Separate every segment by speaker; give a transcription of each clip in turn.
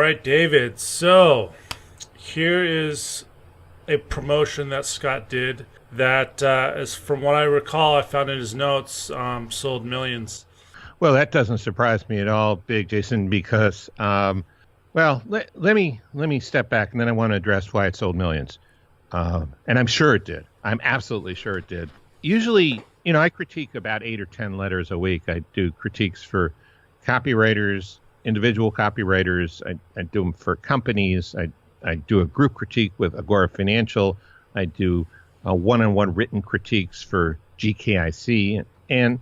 Speaker 1: right, David. So here is a promotion that Scott did that, is from what I recall, I found in his notes, sold millions.
Speaker 2: Well, that doesn't surprise me at all, Big Jason, because let me step back, and then I want to address why it sold millions. And I'm sure it did. I'm absolutely sure it did. Usually, I critique about 8 or 10 letters a week. I do critiques for copywriters, individual copywriters. I do them for companies. I do a group critique with Agora Financial. I do one-on-one written critiques for GKIC. And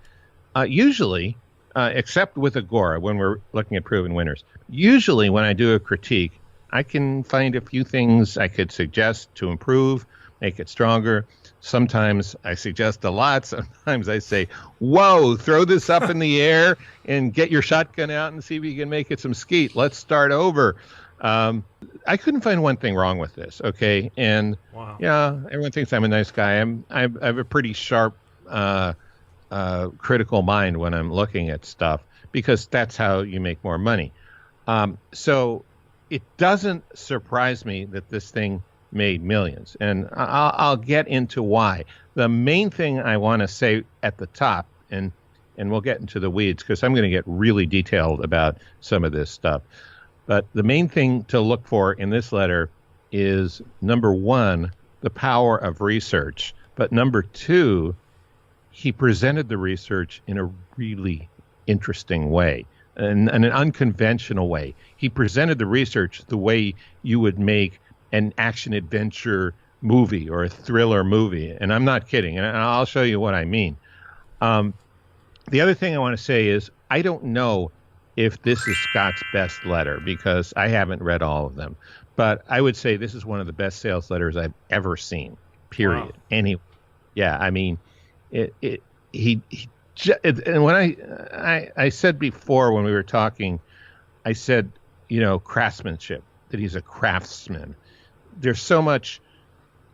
Speaker 2: usually, except with Agora, when we're looking at proven winners, usually when I do a critique, I can find a few things I could suggest to improve, make it stronger. Sometimes I suggest a lot. Sometimes I say, whoa, throw this up in the air and get your shotgun out and see if you can make it some skeet. Let's start over. I couldn't find one thing wrong with this, okay? And
Speaker 1: Wow.
Speaker 2: yeah, everyone thinks I'm a nice guy. I have a pretty sharp critical mind when I'm looking at stuff, because that's how you make more money. So it doesn't surprise me that this thing made millions, and I'll get into why. The main thing I want to say at the top, and we'll get into the weeds because I'm going to get really detailed about some of this stuff. But the main thing to look for in this letter is, number one, the power of research. But number two, he presented the research in a really interesting way, in an unconventional way. He presented the research the way you would make an action-adventure movie or a thriller movie. And I'm not kidding, and I'll show you what I mean. The other thing I want to say is, I don't know if this is Scott's best letter, because I haven't read all of them. But I would say this is one of the best sales letters I've ever seen, period.
Speaker 1: Wow.
Speaker 2: Anyway, yeah, I mean, and when I said before when we were talking, I said, craftsmanship, that he's a craftsman. There's so much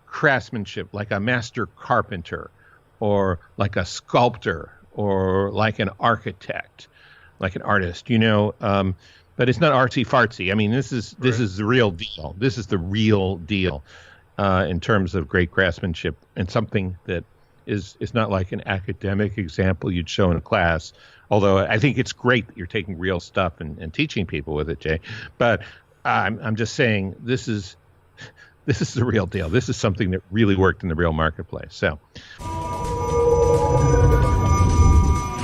Speaker 2: craftsmanship, like a master carpenter, or like a sculptor, or like an architect, like an artist, but it's not artsy fartsy. I mean, this is the real deal. This is the real deal in terms of great craftsmanship, and something that is not like an academic example you'd show in a class. Although I think it's great that you're taking real stuff and teaching people with it, Jay. But I'm just saying this is the real deal. This is something that really worked in the real marketplace. So.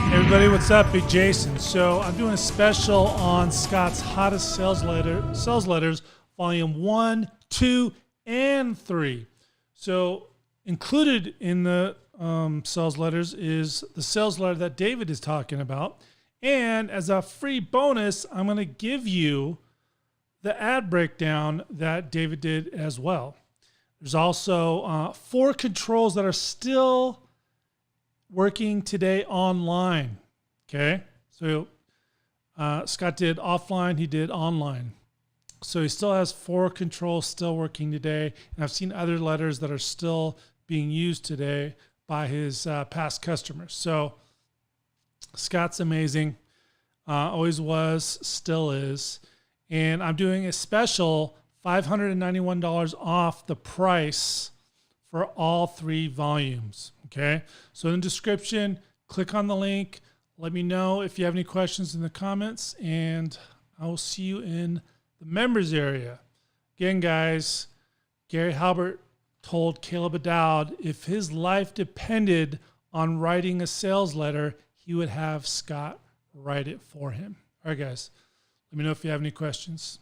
Speaker 3: Hey everybody, what's up? Big Jason. So I'm doing a special on Scott's hottest sales letters, volume 1, 2, and 3. So included in the sales letters is the sales letter that David is talking about. And as a free bonus, I'm going to give you the ad breakdown that David did as well. There's also 4 controls that are still working today online. Okay. So Scott did offline, he did online. So he still has 4 controls still working today. And I've seen other letters that are still being used today by his past customers. So Scott's amazing. Always was, still is. And I'm doing a special $591 off the price for all 3 volumes. Okay. So in the description, click on the link. Let me know if you have any questions in the comments, and I will see you in the members area. Again, guys, Gary Halbert told Caleb Adowd if his life depended on writing a sales letter, he would have Scott write it for him. All right, guys, let me know if you have any questions.